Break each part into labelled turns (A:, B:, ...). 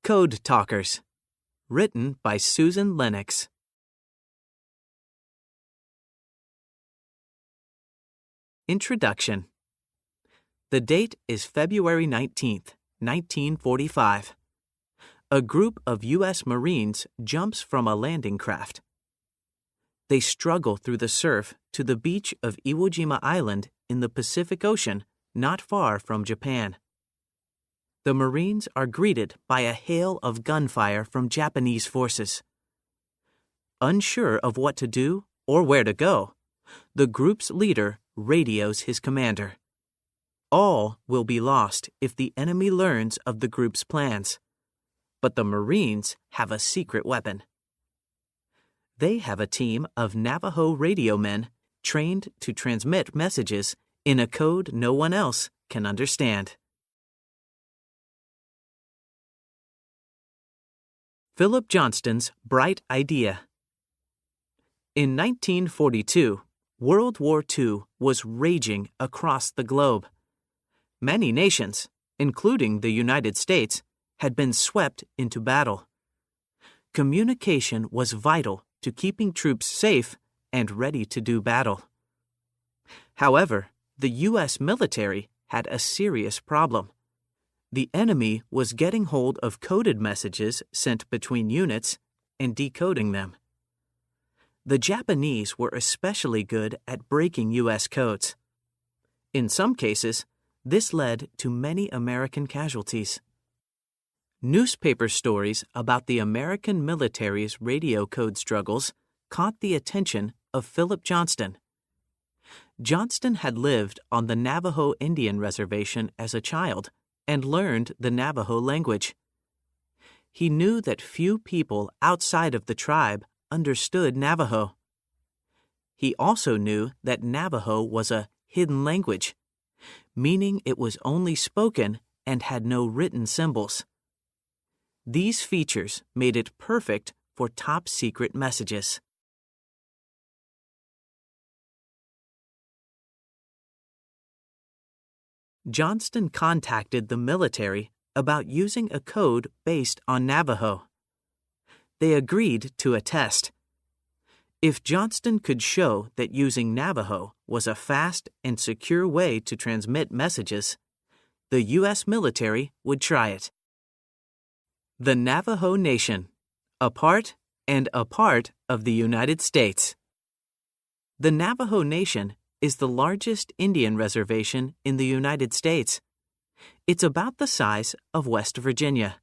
A: Code Talkers. Written by Susan Lennox. Introduction. The date is February 19th, 1945. A group of U.S. Marines jumps from a landing craft. They struggle through the surf to the beach of Iwo Jima Island in the Pacific Ocean, not far from Japan. The Marines are greeted by a hail of gunfire from Japanese forces. Unsure of what to do or where to go, the group's leader radios his commander. All will be lost if the enemy learns of the group's plans. But the Marines have a secret weapon. They have a team of Navajo radio men trained to transmit messages in a code no one else can understand. Philip Johnston's bright idea. In 1942, World War II was raging across the globe. Many nations, including the United States, had been swept into battle. Communication was vital to keeping troops safe and ready to do battle. However, the U.S. military had a serious problem. The enemy was getting hold of coded messages sent between units and decoding them. The Japanese were especially good at breaking U.S. codes. In some cases, this led to many American casualties. Newspaper stories about the American military's radio code struggles caught the attention of Philip Johnston. Johnston had lived on the Navajo Indian Reservation as a child and learned the Navajo language. He knew that few people outside of the tribe understood Navajo. He also knew that Navajo was a hidden language, meaning it was only spoken and had no written symbols. These features made it perfect for top-secret messages. Johnston contacted the military about using a code based on Navajo. They agreed to a test. If Johnston could show that using Navajo was a fast and secure way to transmit messages, the U.S. military would try it. The Navajo Nation, a part of the United States. The Navajo Nation is the largest Indian reservation in the United States. It's about the size of West Virginia.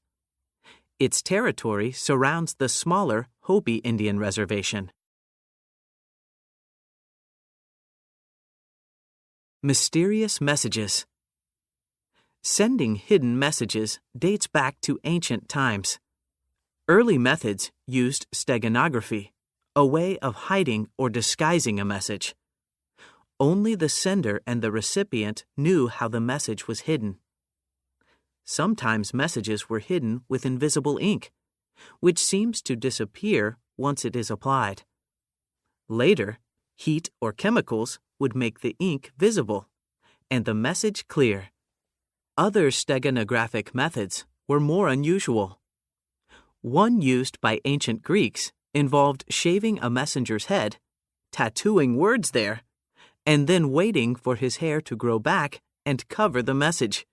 A: Its territory surrounds the smaller Hopi Indian Reservation. Mysterious messages. Sending hidden messages dates back to ancient times. Early methods used steganography, a way of hiding or disguising a message. Only the sender and the recipient knew how the message was hidden. Sometimes messages were hidden with invisible ink, which seems to disappear once it is applied. Later, heat or chemicals would make the ink visible and the message clear. Other steganographic methods were more unusual. One used by ancient Greeks involved shaving a messenger's head, tattooing words there, and then waiting for his hair to grow back and cover the message.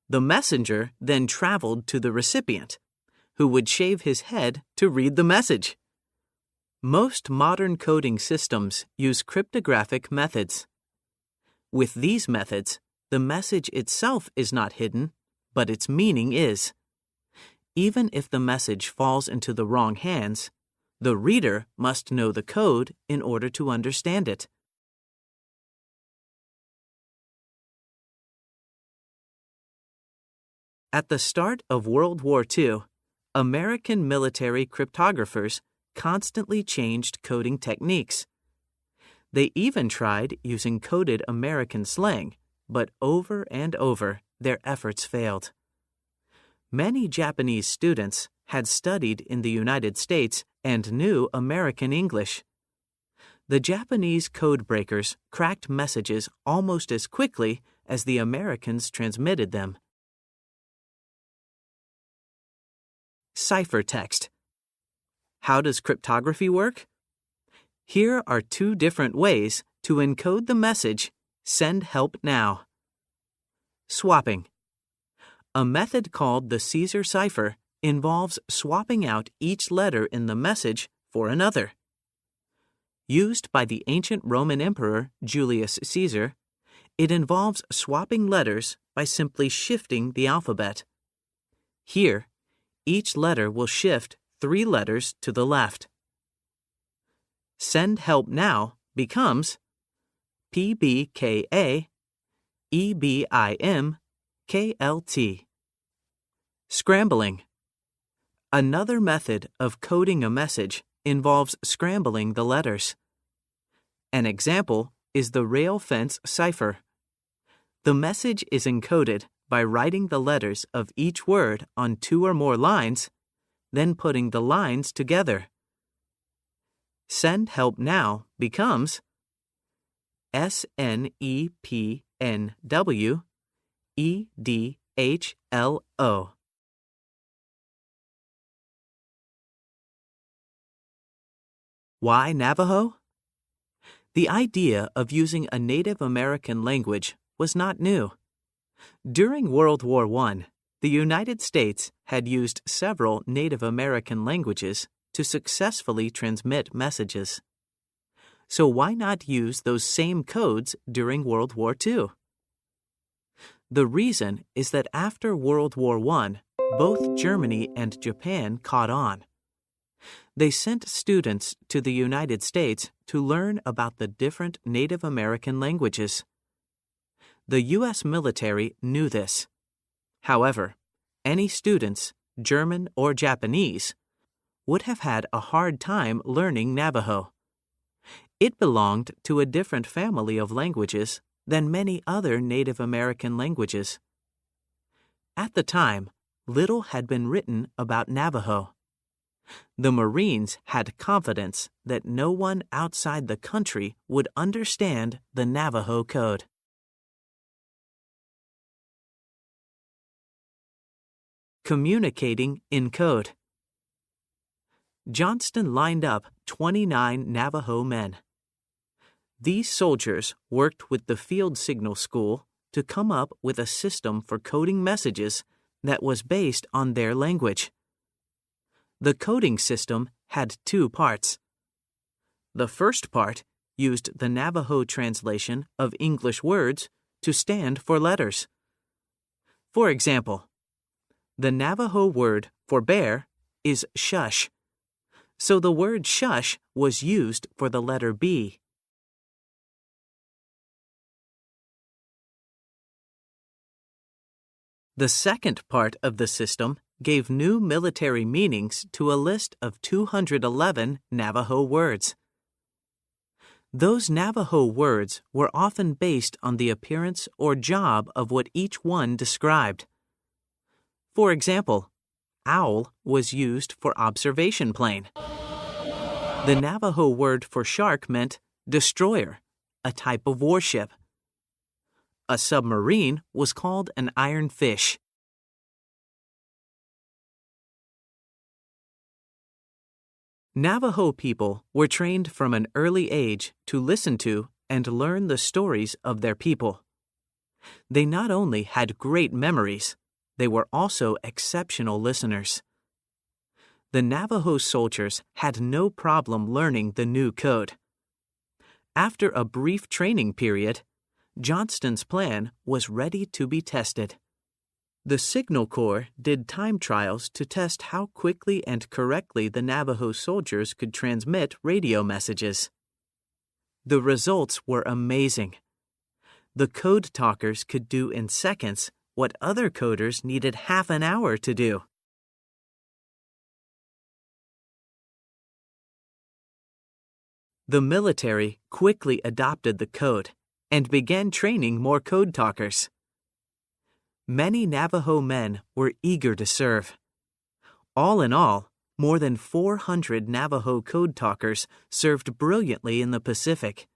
A: The messenger then traveled to the recipient, who would shave his head to read the message. Most modern coding systems use cryptographic methods. With these methods, the message itself is not hidden, but its meaning is. Even if the message falls into the wrong hands, the reader must know the code in order to understand it. At the start of World War II, American military cryptographers constantly changed coding techniques. They even tried using coded American slang, but over and over their efforts failed. Many Japanese students had studied in the United States and knew American English. The Japanese code breakers cracked messages almost as quickly as the Americans transmitted them. ciphertext. How does cryptography work? Here are two different ways to encode the message, "Send help now." Swapping. A method called the Caesar cipher involves swapping out each letter in the message for another. Used by the ancient Roman Emperor Julius Caesar, it involves swapping letters by simply shifting the alphabet. Here, each letter will shift 3 letters to the left. Send help now becomes PBKA EBIMKLT. Scrambling. Another method of coding a message involves scrambling the letters. An example is the rail fence cipher. The message is encoded by writing the letters of each word on 2 or more lines, then putting the lines together. Send help now becomes SNEPNWEDHLO. Why Navajo? The idea of using a Native American language was not new. During World War I, the United States had used several Native American languages to successfully transmit messages. So why not use those same codes during World War II? The reason is that after World War I, both Germany and Japan caught on. They sent students to the United States to learn about the different Native American languages. The U.S. military knew this. However, any students, German or Japanese, would have had a hard time learning Navajo. It belonged to a different family of languages than many other Native American languages. At the time, little had been written about Navajo. The Marines had confidence that no one outside the country would understand the Navajo code. Communicating in code. Johnston lined up 29 Navajo men. These soldiers worked with the Field Signal School to come up with a system for coding messages that was based on their language. The coding system had 2 parts. The first part used the Navajo translation of English words to stand for letters. For example, the Navajo word for bear is shush, so the word shush was used for the letter B. The second part of the system gave new military meanings to a list of 211 Navajo words. Those Navajo words were often based on the appearance or job of what each one described. For example, owl was used for observation plane. The Navajo word for shark meant destroyer, a type of warship. A submarine was called an iron fish. Navajo people were trained from an early age to listen to and learn the stories of their people. They not only had great memories, they were also exceptional listeners. The Navajo soldiers had no problem learning the new code. After a brief training period, Johnston's plan was ready to be tested. The Signal Corps did time trials to test how quickly and correctly the Navajo soldiers could transmit radio messages. The results were amazing. The code talkers could do in seconds what other coders needed half an hour to do. The military quickly adopted the code and began training more code talkers. Many Navajo men were eager to serve. All in all, more than 400 Navajo code talkers served brilliantly in the Pacific.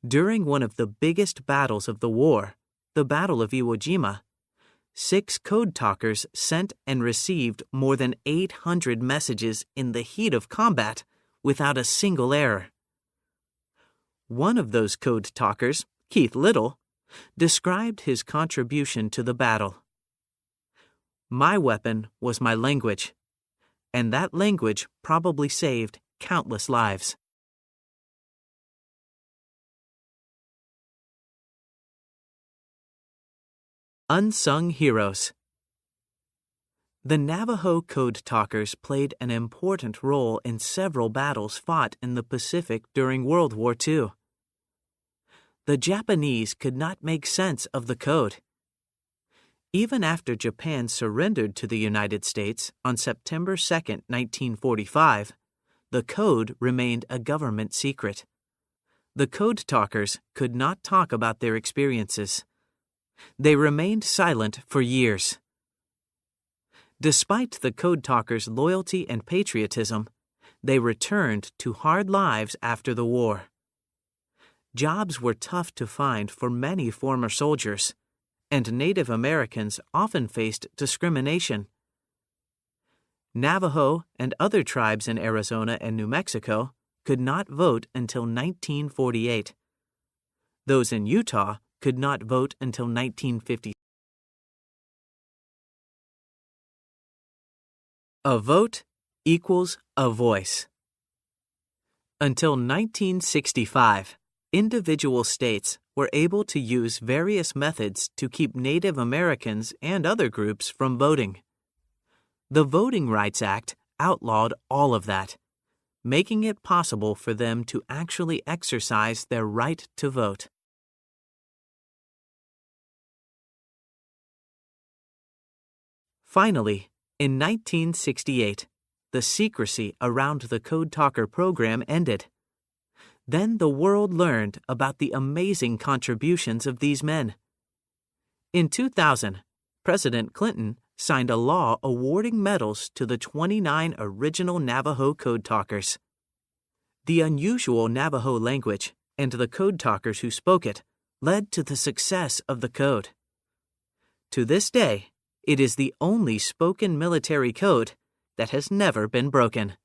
A: During one of the biggest battles of the war, the Battle of Iwo Jima, 6 code talkers sent and received more than 800 messages in the heat of combat without a single error. One of those code talkers, Keith Little, described his contribution to the battle. "My weapon was my language, and that language probably saved countless lives." Unsung Heroes. The Navajo code talkers played an important role in several battles fought in the Pacific during World War II. The Japanese could not make sense of the code. Even after Japan surrendered to the United States on September 2, 1945, the code remained a government secret. The code talkers could not talk about their experiences. They remained silent for years. Despite the code talkers' loyalty and patriotism, they returned to hard lives after the war. Jobs were tough to find for many former soldiers, and Native Americans often faced discrimination. Navajo and other tribes in Arizona and New Mexico could not vote until 1948. Those in Utah could not vote until 1950. A vote equals a voice. Until 1965, individual states were able to use various methods to keep Native Americans and other groups from voting. The Voting Rights Act outlawed all of that, making it possible for them to actually exercise their right to vote. Finally, in 1968, the secrecy around the Code Talker program ended. Then the world learned about the amazing contributions of these men. In 2000, President Clinton signed a law awarding medals to the 29 original Navajo Code Talkers. The unusual Navajo language and the Code Talkers who spoke it led to the success of the code. To this day, it is the only spoken military code that has never been broken.